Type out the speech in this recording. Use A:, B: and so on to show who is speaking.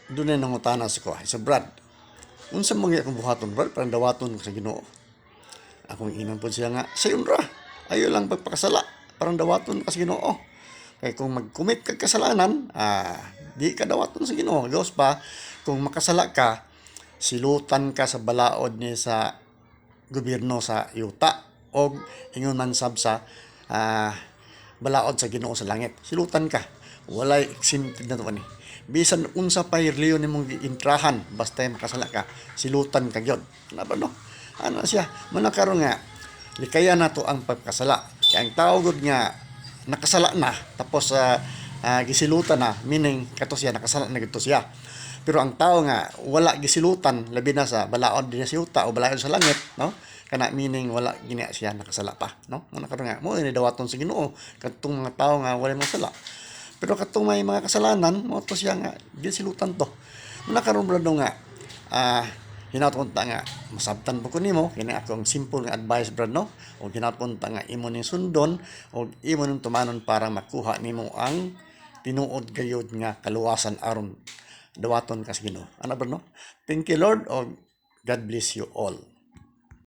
A: doon ay nangutana sa ko. Sa Brad, unsa mga akong buhaton, Brad, parang dawaton ko sa Ginoo. Akong inan po siya nga, sayon ra, ayo lang pagpakasala, parang dawaton ka sa Ginoo. Kaya kung mag-commit ka kasalanan, di ka dawaton sa Ginoo. Gawas pa, kung makasala ka, silutan ka sa balaod ni sa gobyerno sa yuta o ingon man sab sa balaod sa Ginoo sa langit. Silutan ka. Walay exempted na to ni. Bisan unsa pa reliyon nimong giintrahan basta makasala ka, silutan ka gyud. Ano ba no? Ano siya? Manakaron nga likaya na to ang pagkasala. Kaya ang tao gud nga nakasala na tapos gisilutan na, meaning kato siya nakasala na gito siya. Pero ang tao nga wala gisilutan labi na sa balaod din sa yuta o balaod sa langit, no? Kana meaning wala gini siya nakasala pa, no? Muna karon nga mo ini dawaton sa Ginoo kadtong mga tao nga wala masala. Pero katong may mga kasalanan, mo to siya nga gisilutan to. Muna karon brado nga hinaut-unta nga masabtan po ko nimo kini akong simple nga advice brad no, o hinaut-unta nga imo ning sundon o imo ning tumanon para makuha nimo ang tinuod gayud nga kaluwasan aron dawaton ka sa Ginoo. Ano brad no? Thank you Lord, o God bless you all.